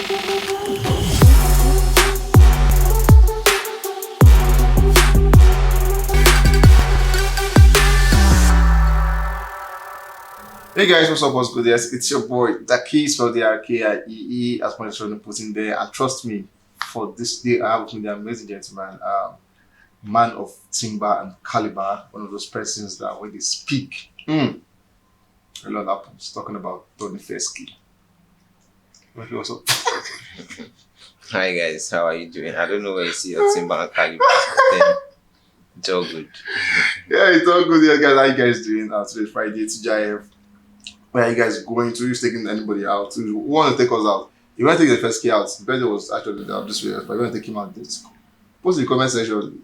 Hey guys, what's up? What's good? Yes, it's your boy, the keys for the RKIEE, as much as you put in there. And trust me, for this day, I have with me the amazing gentleman, man of timber and caliber, one of those persons that when they speak, a lot happens. Talking about Tony Fesky. What's up? Hi guys, how are you doing? I don't know where you see your timber and caliber, but then it's all good. Yeah, it's all good. Yeah, guys, how you guys doing? Today's Friday, TGIF. Where are you guys going to? Who's taking anybody out? Who want to take us out? You want to take the first key out? The birthday was actually this way, but you want to take him out. Post in the comment section.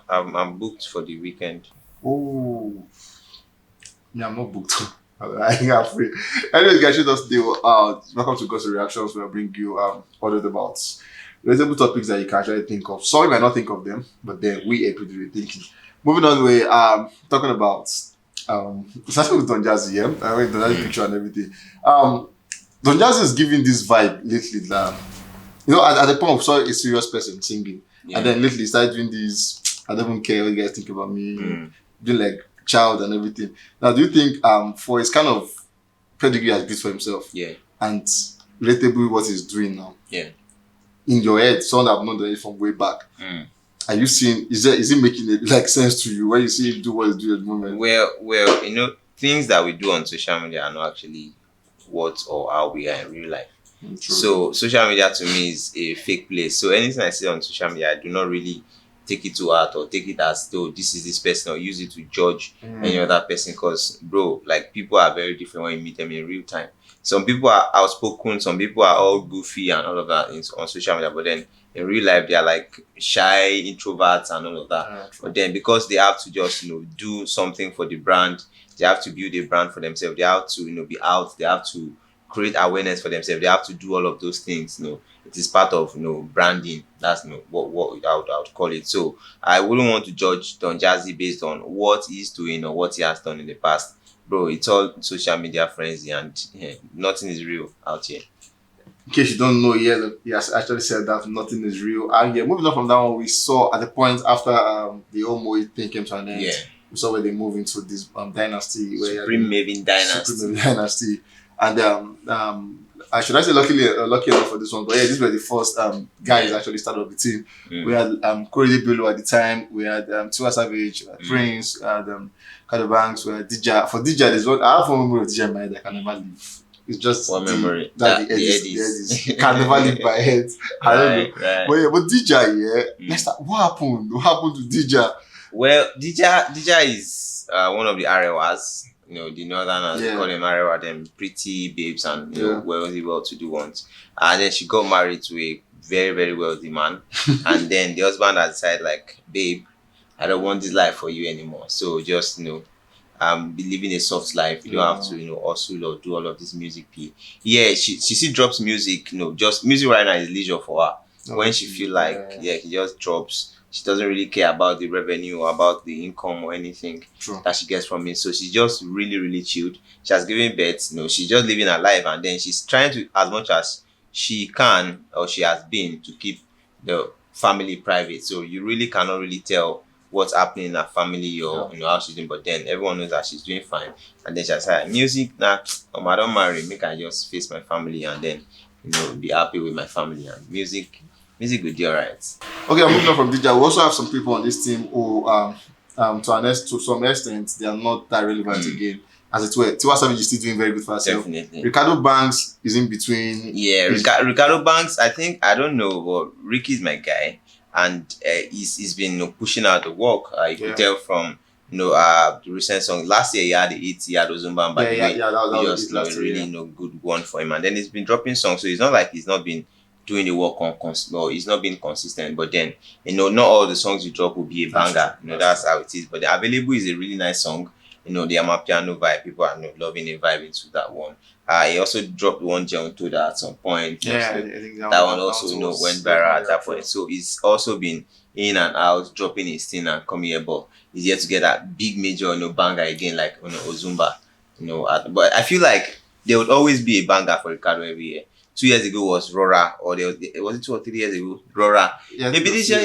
I'm booked for the weekend. Oh, yeah, I'm not booked. I think I'm free. Anyways, guys, should us today. Welcome to Gossip Reactions, where I bring you ordered about relatable topics that you can actually think of. Some you might not think of them, but then we are pretty thinking. Moving on, we talking about starting with Don Jazzy, yeah. I mean, Don Jazzy picture and everything. Don Jazzy is giving this vibe lately that at the point of saw a serious person singing, and then lately he started doing this. I don't even care what you guys think about me, doing like child and everything. Now, do you think for his kind of pedigree has built for himself, and relatable what he's doing now, in your head, someone that I've known it from way back. Are you seeing? Is it making it like sense to you when you see him do what he's doing at the moment? Well, things that we do on social media are not actually what or how we are in real life. True. So social media to me is a fake place. So anything I see on social media, I do not really take it to heart or take it as though this is this person or use it to judge any other person. Because bro, like people are very different when you meet them in real time. Some people are outspoken, some people are all goofy and all of that on social media, but then in real life they are like shy introverts and all of that. But then because they have to just do something for the brand, they have to build a brand for themselves, they have to be out, they have to create awareness for themselves, they have to do all of those things. It is part of branding. That's what I would call it. So I wouldn't want to judge Don Jazzy based on what he's doing or what he has done in the past. Bro, it's all social media frenzy and nothing is real out here. In case you don't know, he has actually said that nothing is real. And moving on from that one, we saw at the point after the whole Moe thing came to an end, we saw where they move into this dynasty. Supreme MAVIN dynasty. And I should I say lucky enough for this one, but these were the first guys actually started up the team. We had Corey Bello at the time, we had Tiwa Savage, Prince, we had Cardo Banks, we had DJ. For DJ, there's one I have one memory of DJ in my head I can never leave. It's just one memory. The Eddies. Can never leave my head. I don't know. Right. But DJ, let's start. What happened? What happened to DJ? Well, DJ is one of the Arewas. The northerners, they call them Arewa, them pretty babes and wealthy, well-to-do ones. And then she got married to a very, very wealthy man. And then the husband had decided, like, babe, I don't want this life for you anymore. So just, be living a soft life. You don't have to, hustle or do all of this music. Yeah, she still drops music. Just music right now is leisure for her. When she feel like, she just drops. She doesn't really care about the revenue or about the income or anything that she gets from it. So she's just really, really chilled. She has given birth. She's just living her life, and then she's trying to, as much as she can or she has been, to keep the family private. So you really cannot really tell what's happening in her family or how she's doing. But then everyone knows that she's doing fine. And then she has said, music, I don't marry. Make I just face my family and then be happy with my family. And music will do alright. Okay, I'm moving on from DJ. We also have some people on this team who, to some extent, they are not that relevant again. As it were, Tiwa Savage is still doing very good for herself. Definitely. Ricardo Banks is in between. Yeah, Ricardo Banks, I don't know, but Ricky is my guy. And he's been pushing out the work. You could tell from the recent song. Last year he had the 8, he had Ozumba, but that was just really good one for him. And then he's been dropping songs, so it's not like he's not been doing the work or he's not being consistent. But then not all the songs you drop will be a banger. That's how it is. But the Available is a really nice song. The Amapiano vibe, people are loving a vibe into that one. He also dropped one John Toda at some point. I think that one also went viral at that point. So he's also been in and out, dropping his thing and coming here, but he's yet to get that big major banger again, like Ozumba. But I feel like there would always be a banger for Ricardo every year. 2 years ago was Rora, or was it 2 or 3 years ago? Rora. Yeah, Maybe this year,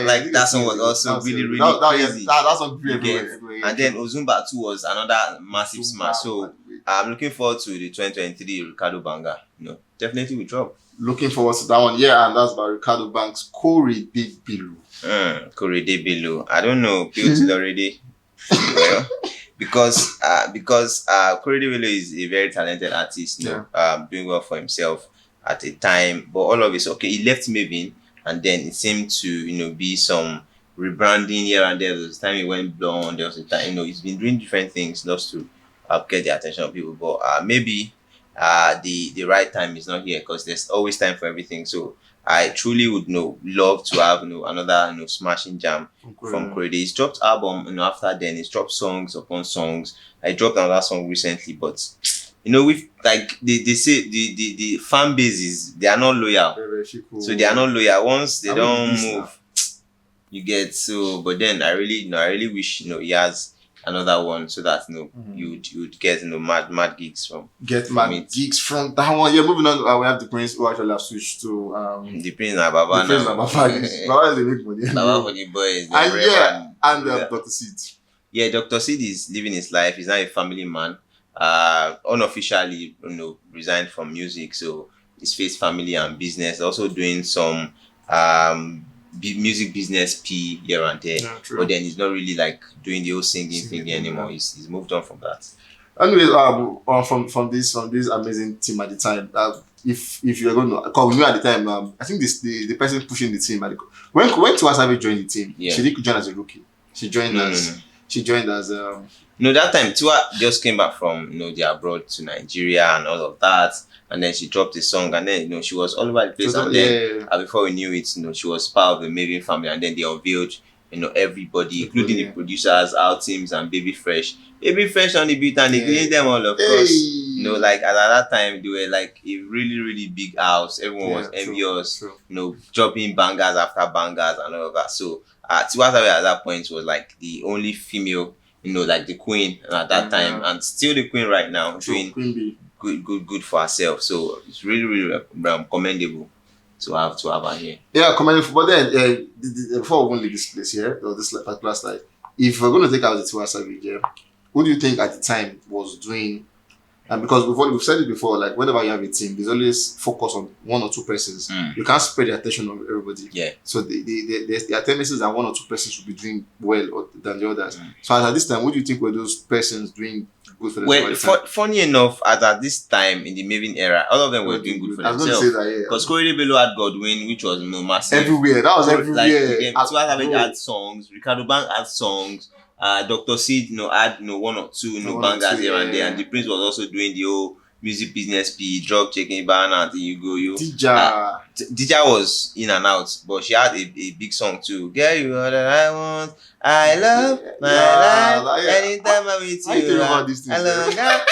like that song was also really, really crazy. That song You get? everywhere. And then Ozumba 2 was another massive Zumba, smash. So I'm looking forward to the 2023 Ricardo Banger. Definitely will drop. Looking forward to that one. Yeah, and that's by Ricardo Banks, Corey De Billu. Corey De Billu. I don't know. Built it already. Well, because Corey De Billu is a very talented artist. Doing well for himself at a time. But all of it's okay. He left MAVIN, and then it seemed to be some rebranding here and there. There was a time he went blonde. There was a time he's been doing different things just to get the attention of people. But maybe the right time is not here, because there's always time for everything. So I truly would love to have another smashing jam from Corey. He's dropped album, after then he's dropped songs upon songs. I dropped another song recently, but with like they say the fan bases, they are not loyal. So they are not loyal. Once they don't move, you get. So but then I really wish he has another one, so that you'd get mad gigs from gigs from that one. Yeah, moving on. We have the Prince, who actually have switched to the Prince and Baba now. Baba is the big money. Baba for the boys. And Dr. Seed. Yeah, Dr. Seed is living his life. He's now a family man. Unofficially, resigned from music, so he's faced family and business. Also doing some music business here and there, but then he's not really like doing the whole singing thing anymore. He's moved on from that. Anyways, from this amazing team at the time, if you're going to, because we knew at the time, I think the person pushing the team, when Tiwa Savage joined the team, she didn't join as a rookie. She joined as that time Tiwa just came back from they abroad to Nigeria and all of that. And then she dropped a song, and then she was all over the place. And then before we knew it, she was part of the MAVIN family. And then they unveiled, everybody, including the producers, our teams, and Baby Fresh on the beat, and they gave them all, of course. Like at that time, they were like a really, really big house. Everyone was envious. Dropping bangers after bangers and all of that. So Tiwa Savage at that point was like the only female, like the queen at that time, and still the queen right now, doing good for herself. So it's really, really commendable to have her here. Yeah, commendable. But then before we leave this place here, or this particular slide, if we're going to take out the Tiwa Savage, who do you think at the time was doing? And because we've said it before, like whenever you have a team, there's always focus on one or two persons. You can't spread the attention of everybody. Yeah. So there are tendencies that one or two persons will be doing well than the others. So at this time, what do you think were those persons doing good for themselves? Well, funny enough, at this time in the MAVIN era, all of them were doing good for themselves. I was going to say that, because Corey De Billu had Godwin, which was massive. Everywhere. That was everywhere. Tiwa Savage had songs. Ricardo Banks had songs. Dr. Seed, had one or two bangers here and there, and the Prince was also doing the whole music business drop checking banner until you go Dija was in and out, but she had a big song too. Girl, you are that I want. I love my life. Anytime I'm with you, I love God.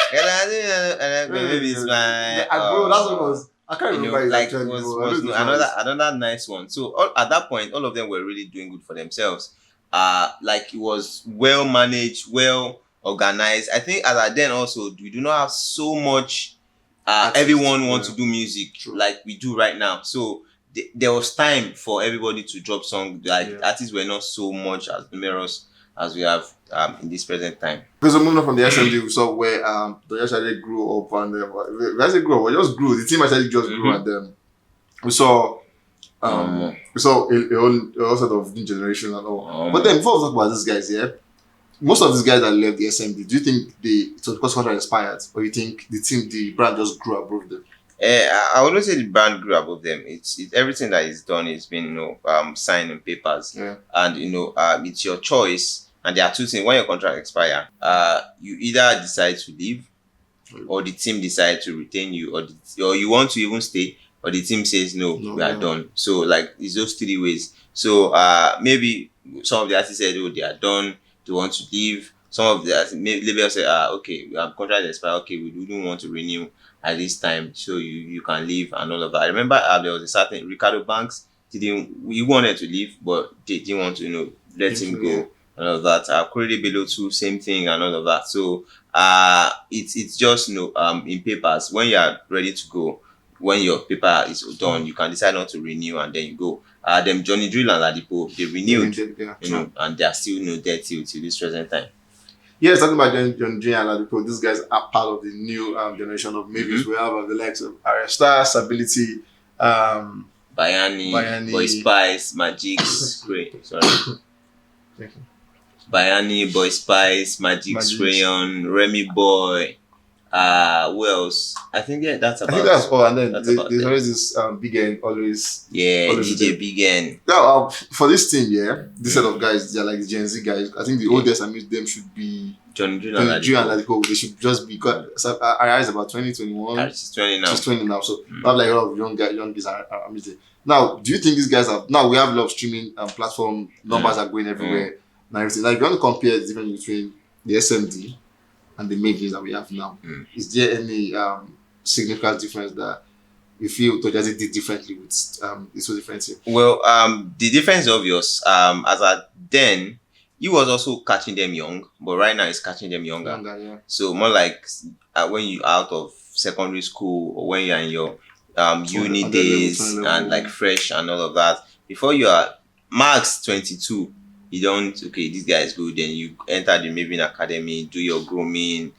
Baby, it's mine. Bro, that's what was. I can't remember. Like was another nice one. So at that point, all of them were really doing good for themselves. Like it was well managed, well organized. I think as then also we do not have so much everyone wants to do music like we do right now. So there was time for everybody to drop songs. Like artists were not so much as numerous as we have in this present time. Because we're moving on from the SMD, we saw where they actually grew up, and we actually grew up, we just grew. The team actually just grew, and we saw a whole sort of new generation and all. But then before we talk about these guys, most of these guys that left the SMD, do you think it was because contract expired, or you think the brand just grew above them? I wouldn't say the brand grew above them. It's everything that is done is been signed in papers, and it's your choice. And there are two things: when your contract expire, you either decide to leave, or the team decide to retain you, or you want to even stay, or the team says no, we are done. So like it's those three ways. So maybe some of the artists said, they are done, they want to leave. Some of the labels say, okay, we have contract expire, okay, we don't want to renew at this time, so you can leave and all of that. I remember there was a certain Ricardo Banks he wanted to leave, but they didn't want to let him go and all of that. Corey De Billu too, same thing and all of that. So it's just in papers. When you are ready to go, when your paper is done, you can decide not to renew and then you go. Them Johnny Drill and Ladipo, they renewed, and they are still there till this present time. Yeah, talking about John J and Ladipo, these guys are part of the new generation of MAVINs. We have the likes of Arist, Stability, Bayani, Boy Spice, Magic, sorry. Bayani, Boy Spice, Magic Rayon, Remy Boy. Who else? I think that's about. I think that's all. And then there's always this Big N always. Yeah, always DJ Big N. Now, for this team, this set of guys, they're like the Gen Z guys. I think the oldest amidst them should be Johnny Drew and Ladipo. They should just be. Arist is about 20, 21. Arist is 20 now. She's 20 now. So we have like a lot of young guys amidst them. Now, do you think these guys have? Now we have a lot of streaming platform numbers are going everywhere. Now, everything. Like, if you want to compare the difference between the SMD and the MAVINs that we have now, is there any significant difference that you feel Jazzy did differently with this so different team? Well, the difference is obvious. As at then, he was also catching them young, but right now he's catching them younger. So more like when you out of secondary school or when you're in your uni days and like fresh and all of that. Before you are max 22. You don't, this guy is good, then you enter the MAVIN Academy, do your grooming,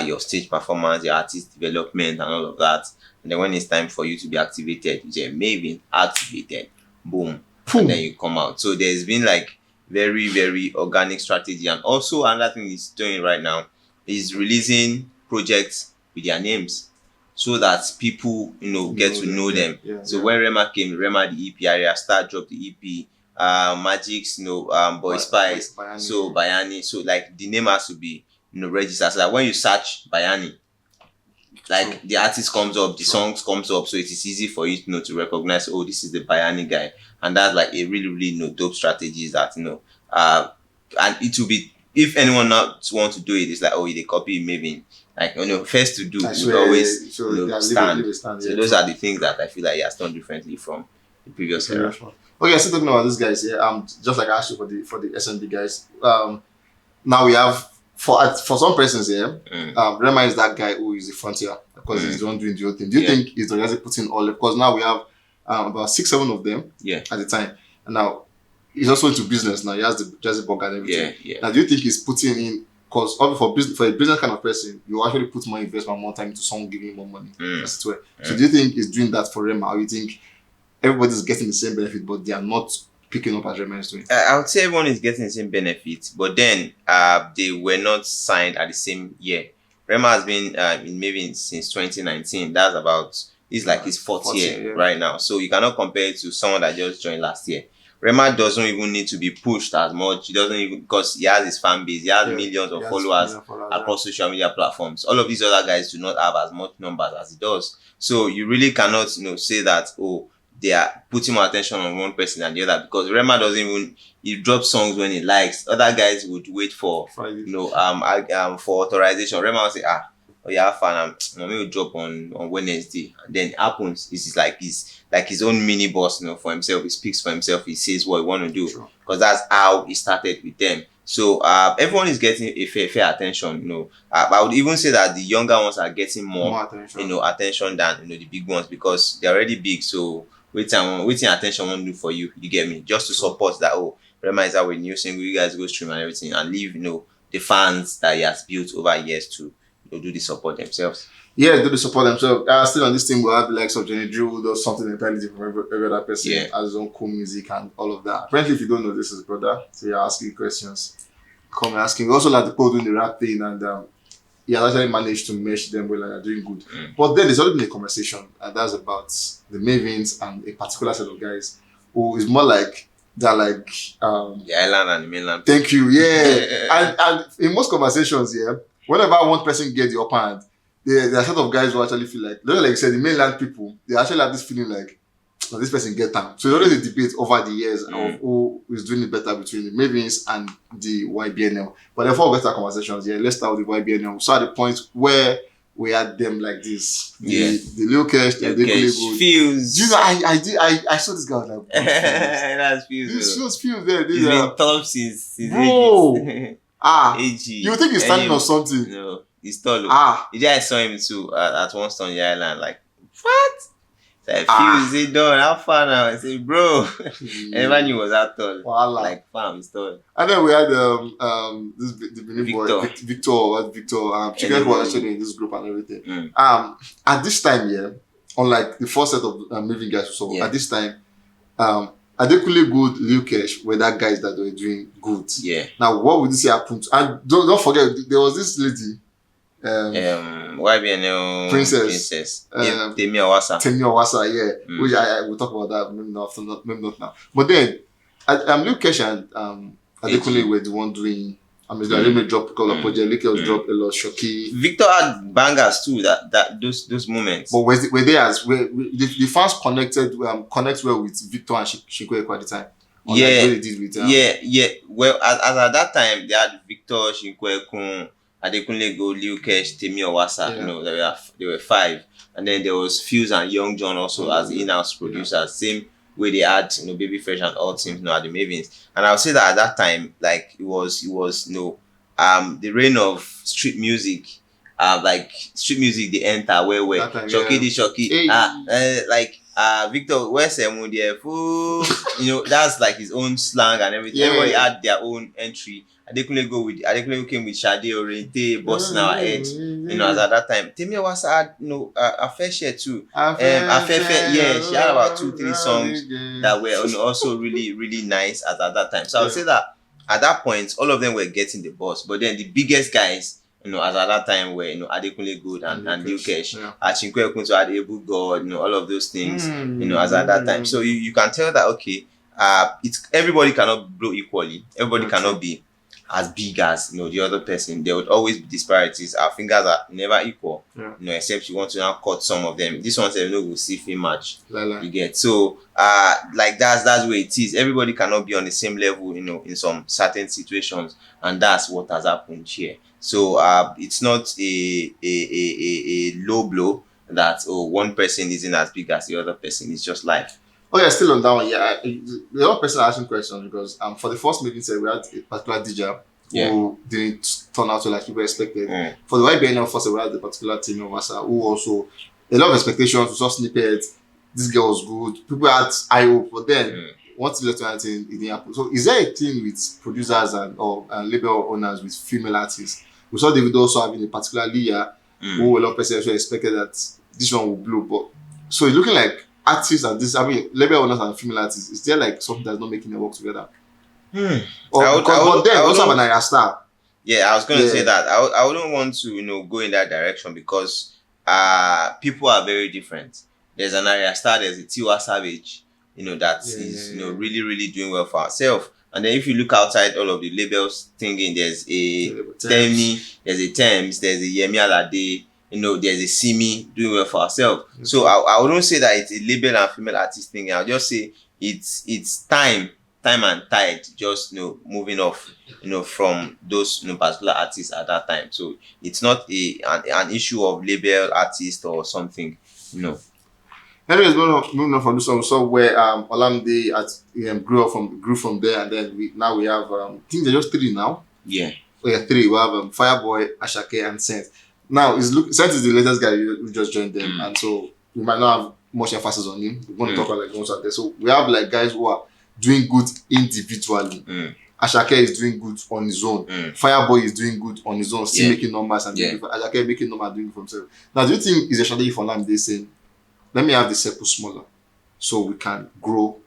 your stage performance, your artist development, and all of that. And then when it's time for you to be activated, you say MAVIN activated, boom, and then you come out. So there's been like very, very organic strategy. And also another thing he's doing right now is releasing projects with their names so that people, get to know them. So when Rema came, Rema the EP area, Star dropped the EP. Magic's, Boy Spice, so Bayani, so like the name has to be, registered. So that when you search Bayani, like the artist comes up, the songs comes up, so it is easy for you to recognize. This is the Bayani guy, and that's like a really, really dope strategy. That and it will be if anyone not want to do it, it's like they copy MAVIN. Like first to do would always stand. So those are the things that I feel like he has done differently from the previous era. Okay, still talking about these guys here. Just like I asked you for the SMD guys. Now we have for some persons here. Rema is that guy who is the frontier because he's the one doing the whole thing. Do you think he's Jazzy putting all? Because now we have about 6-7 of them at the time, and now he's also into business. Now he has the Jazzy Bug and everything. Now do you think he's putting in? Because for a business kind of person, you actually put more investment, more time into someone giving you more money. So do you think he's doing that for Rema, or you think everybody's getting the same benefit, but they are not picking up as Rema is doing? I would say everyone is getting the same benefit, but then they were not signed at the same year. Rema has been in MAVIN since 2019. That's about, it's like his fourth year right now. So you cannot compare it to someone that just joined last year. Rema doesn't even need to be pushed as much. He doesn't even, because he has his fan base. He has millions of followers across social media platforms. All of these other guys do not have as much numbers as he does. So you really cannot, say that, they are putting more attention on one person than the other, because Rema doesn't even, he drops songs when he likes. Other guys would wait for for authorization. Rema will say, fan, I'm going to drop on Wednesday. And then it happens. It's like his own mini boss, for himself. He speaks for himself. He says what he want to do, because that's how he started with them. So everyone is getting a fair attention. I would even say that the younger ones are getting more attention than the big ones, because they're already big. So waiting attention won't do for you. You get me? Just to support that. Rema is our new single. You guys go stream and everything, and leave the fans that he has built over years to do the support themselves. Yeah, do the support themselves. Still on this thing, we'll have the likes of Johnny Drew, who does something entirely different from every other person, has his own cool music and all of that. Apparently, if you don't know, this is brother, so you're asking questions. Come and ask him. We also like the people doing the rap thing, and he has actually managed to mesh them well and are doing good. But then there's already been a conversation, and that's about the MAVINs and a particular set of guys who is more like, they're like the island and the mainland. Thank you, and in most conversations, whenever one person gets the upper hand, there are a set of guys who actually feel like you said, the mainland people, they actually have this feeling like, this person get time. So there's always a debate over the years of who is doing it better between the MAVINs and the YBNL. But before we get to our conversations, let's start with the YBNL. So at the point where we had them like this, the Lil Cash, the Fuse. Do you know, I saw this guy, I was like, that's Fuse. This was Fuse there. He's been top since bro. AG. You think he's standing on something? No, he's tall. You guys saw him too at one Stone Island. Like, what? Like, Fuse, they done. How far now? I say, bro. Everyone knew was that tall. Voila. Like, fam, it's tall. And then we had this the Benin boy, Victor. Chicken was actually in this group and everything. At this time, yeah, unlike the first set of MAVIN guys we saw, at this time, Adekunle Good, Lil Kesh were that guys that were doing good. Yeah. Now, what would you say happened? And don't forget, there was this lady. YBNL Princess. Temi Awasa. Yeah. Which I will talk about that maybe not now. But then, Lil Kesh and Adekunle were the one doing. I mean, they made drop a couple of projects. Lil Kesh dropped a lot. Shoki. Victor had bangers too. Those moments. But were they the fans connect well with Victor and Shinkwe at the time? Yeah, like they did with, yeah. Well, as at that time, they had Victor, Shinkwe, Adekunle Go, Lil Kesh, Temi Awasa. You know, there were 5, and then there was Fuse and Young John also as the in-house producers. Same way they had, Baby Fresh and all teams, at the Mavins. And I'll say that at that time, like it was the reign of street music. Like street music, they enter where Shoki, Victor, where's fool? That's like his own slang and everything. Everybody had their own entry. Adekunle came with Sade Oriente, busting our heads. As at that time. Temi Awasa had, a fair share too. She had about 2-3 songs that were also really, really nice at that time. So I would say that at that point, all of them were getting the buzz. But then the biggest guys, as at that time were, Adekunle Good and Lil Kesh. Chinkwe Kuntu had Able God, all of those things, as at that time. So you can tell that, okay, everybody cannot blow equally. Everybody cannot be as big as the other person. There would always be disparities. Our fingers are never equal. Except you want to now cut some of them. This one said will see film match. You get so like that's where it is. Everybody cannot be on the same level, in some certain situations, and that's what has happened here. So it's not a low blow that one person isn't as big as the other person. It's just life. Oh yeah, still on that one. Yeah, the other person asking questions because for the first meeting set we had a particular DJ who didn't turn out to like people expected. For the YBNL first we had the particular team of Masa who also a lot of expectations. We saw snippets. This girl was good. People had high hope, but then once you left anything, it didn't happen. So is there a thing with producers and label owners with female artists? We saw David also having a particular Leah who a lot of people actually expected that this one would blow, but so it's looking like artists and label owners and female artists, is there like something that's not making them work together? But then also have an Arist star. Yeah, I was going to say that. I wouldn't want to go in that direction because people are very different. There's an Arist star, there's a Tiwa Savage, that is really, really doing well for herself. And then if you look outside all of the labels thinking, there's a Temi, there's a Thames, there's a Yemi Alade, there's a Simi doing well for herself. So I wouldn't say that it's a label and female artist thing. I'll just say it's time and tide just moving off from those particular artists at that time. So it's not an issue of label artist or something. Anyways, moving on from this one, we saw where Olamide grew from there, and then we have I think they're just 3 now. Yeah. We have 3. We have Fireboy, Ashake, and Saint. Now Saint is the latest guy who just joined them, and so we might not have much emphasis on him. We're going to talk about like most of there. So we have like guys who are doing good individually. Ashake is doing good on his own. Fireboy is doing good on his own, still making numbers, and Ashake making numbers doing it for himself. Now, do you think is a strategy for Olamide saying, let me have the circle smaller so we can grow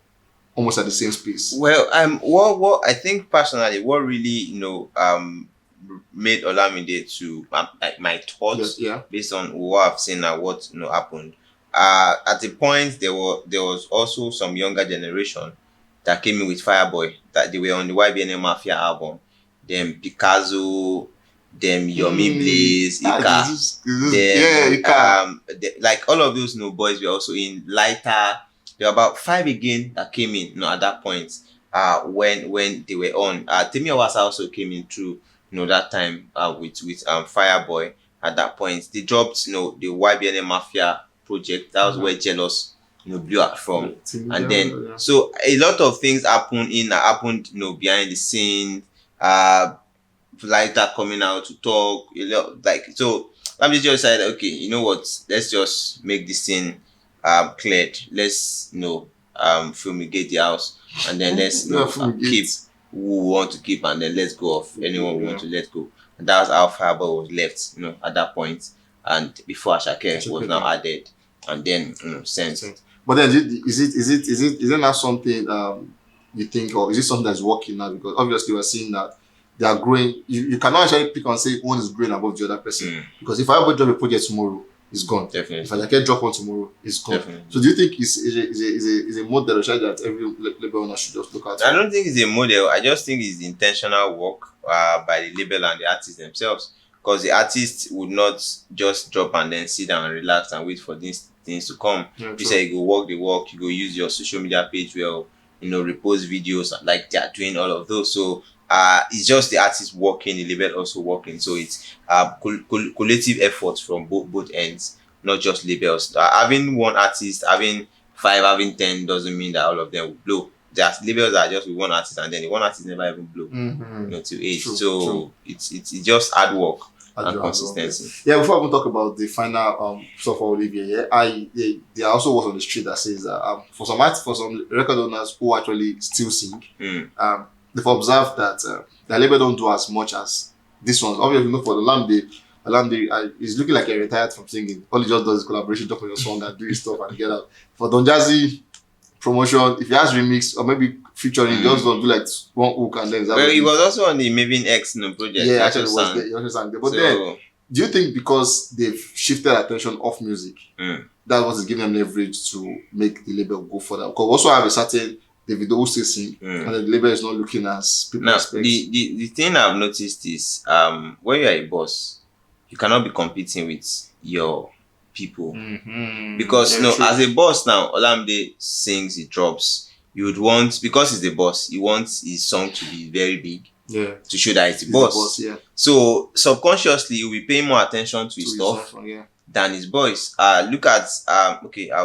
almost at the same space? Well, what I think personally, what really made Olamide to like my thoughts based on what I've seen and what happened. At the point there was also some younger generation that came in with Fireboy that they were on the YBNL Mafia album. Them Picasso, them Yomi Blaze, Ika, like all of those boys were also in Lighter. There were about 5 again that came in at that point when they were on. Temi Awasa also came in through that time with Fireboy. At that point they dropped the YBNL Mafia project. That was where Jealous blew up from. And then so a lot of things happened behind the scene. Lighter coming out to talk a lot, like so. I'm just decided, okay, you know what? Let's just make this thing cleared. Let's fumigate the house, and then let's keep who we want to keep, and then let's go off anyone we want to let go. And that's how Fireball was left, at that point. And before Ashake was now added, and then sent. But then is it not something you think, or is it something that's working now? Because obviously we're seeing that they are growing. You cannot actually pick and say one is growing above the other person. Because if I ever drop a project tomorrow, it's gone. Definitely. If I can drop one tomorrow, it's gone. Definitely. So do you think is a model that every label owner should just look at? I don't think it's a model. I just think it's the intentional work by the label and the artists themselves. Because the artist would not just drop and then sit down and relax and wait for these things to come. Yeah, you say you go walk the walk, you go use your social media page well, repost videos, like they are doing all of those. So it's just the artist working, the label also working. So it's collective efforts from both ends, not just labels. Having one artist, having 5, having 10 doesn't mean that all of them will blow. There's labels that are just with one artist, and then the one artist never even blow to age. So it's just hard work and consistency. Yeah, before I even talk about the final stuff for Olivier, there also was on the street that says that for some record owners who actually still sing, they've observed that the label don't do as much as this one. Obviously, for the Olamide is looking like he retired from singing. All he just does is collaboration, talk on your song and do his stuff and get out. For Don Jazzy, promotion, if he has remix or maybe featuring, just don't do like one hook and then. Well, he was also on the MAVIN X project. Yeah, actually was there. He also sang there. But then, do you think because they've shifted attention off music, that's what is giving them leverage to make the label go further? Because we also have a certain Davido who still sing, and the label is not looking as people expect. The thing I've noticed is when you're a boss, you cannot be competing with your people, because as a boss now, Olamide sings, he drops. You would want, because he's the boss, he wants his song to be very big, to show that he's the boss. So subconsciously, you'll be paying more attention to his stuff than his voice. Look at okay, I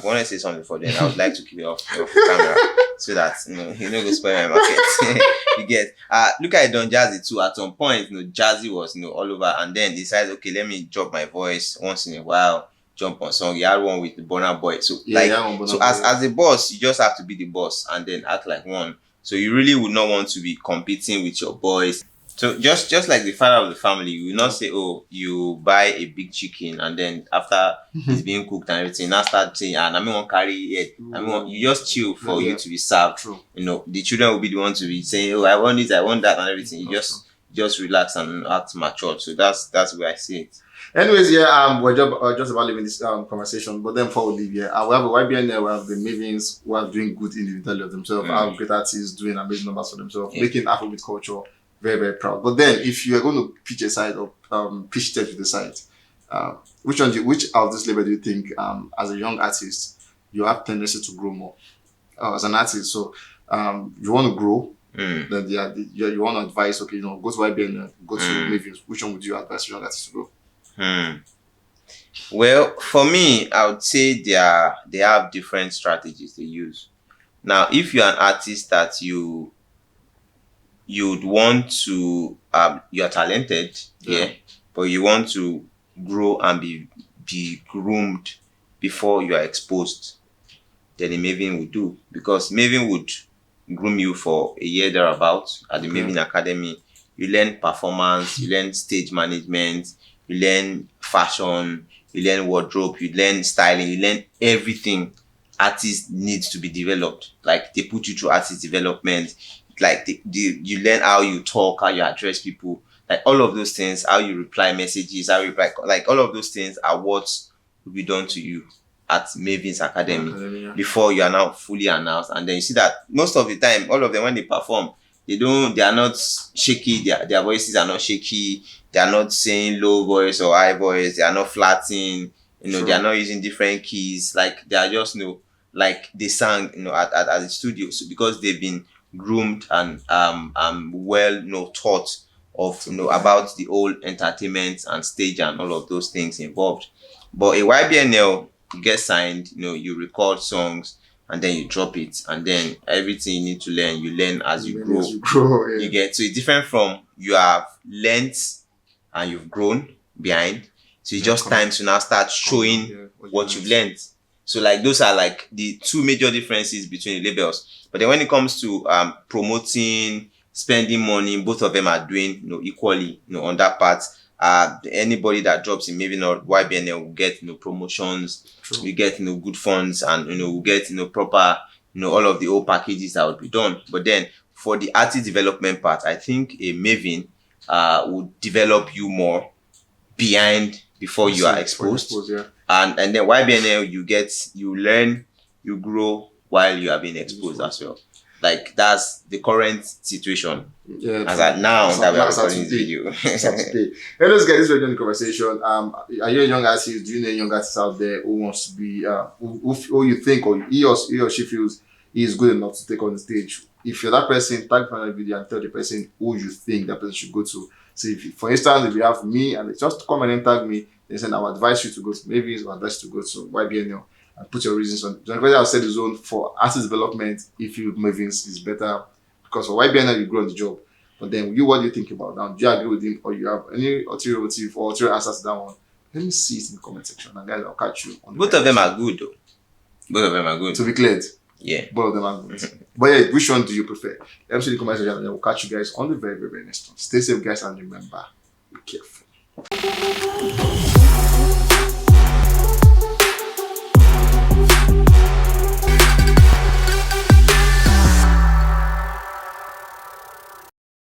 want to say something for then. I would like to keep it off camera so that you go spoil my market. You get look at Don Jazzy too. At some point, Jazzy was all over, and then decided, okay, let me drop my voice once in a while, jump on song. He had one with the Burna Boy. So as a boss, you just have to be the boss and then act like one. So you really would not want to be competing with your boys. So just like the father of the family, you will not say, oh, you buy a big chicken and then after it's being cooked and everything, now start saying, I won't carry it. You just chill for you to be served. True. The children will be the ones to be saying, oh, I want this, I want that and everything. You just relax and act mature. So that's where I see it. Anyways, we're just about leaving this conversation, but then before we leave, we have a YBNL, we have the MAVINs who are doing good individually of themselves, our great artists doing amazing numbers for themselves, making Afrobeat culture very, very proud. But then, if you are going to pitch a side or pitch them to the side, which of this label do you think, as a young artist, you have tendency to grow more as an artist? So, you want to grow, then you want to advise, okay, go to YBNL, go to MAVIN. Which one would you advise young artists to grow? Well, for me, I would say they have different strategies they use. Now, if you're an artist that you'd want to you're talented, but you want to grow and be groomed before you are exposed, then the MAVIN would do, because MAVIN would groom you for a year thereabouts at the MAVIN Academy. You learn performance, you learn stage management, you learn fashion, you learn wardrobe, you learn styling, you learn everything artists needs to be developed. Like they put you through artist development. Like you learn how you talk, how you address people, like all of those things, how you reply messages, how you reply, like all of those things are what will be done to you at MAVIN's Academy before you are now fully announced. And then you see that most of the time, all of them when they perform, they are not shaky, their voices are not shaky, they are not saying low voice or high voice, they are not flatting, they are not using different keys, like they are just like they sang at the studio. So because they've been groomed and well taught of about the whole entertainment and stage and all of those things involved. But a YBNL, you get signed, you record songs and then you drop it, and then everything you need to learn, you learn as you grow. You get, so it's different from you have learnt and you've grown behind. So it's just time to now start showing what you've learned. So like those are like the two major differences between the labels. But then when it comes to promoting, spending money, both of them are doing equally on that part. Anybody that drops in MAVIN or YBNL will get promotions, True. we get good funds, and we'll get proper all of the old packages that would be done. But then for the artist development part, I think a MAVIN would develop you more behind before you are exposed. Yeah. And then YBNL, you learn, you grow while you are being exposed as well. Like that's the current situation. Yeah. As at now that we are recording this video. Hey, let's get this very young conversation. Are you a young artist? Do you know any young artists out there who wants to be who you think or he or she feels he is good enough to take on the stage? If you're that person, tag my video and tell the person who you think that person should go to. So for instance, if you have me and just come and tag me, they say I'll advise you to go to MAVIN, I'll advise you to go to YBNL and put your reasons on. The I've said his own for artist development. If you MAVIN's is better because for YBNL you grow on the job. But then what do you think about that? Do you agree with him or you have any ulterior motive or ulterior answers to that one? Let me see it in the comment section and guys I'll catch you on the both of them are good though. Both of them are good. To be cleared. Yeah. Both of them are good. But yeah, which one do you prefer? Let me see the comment section and then we'll catch you guys on the very, very, very next one. Stay safe guys and remember, be careful.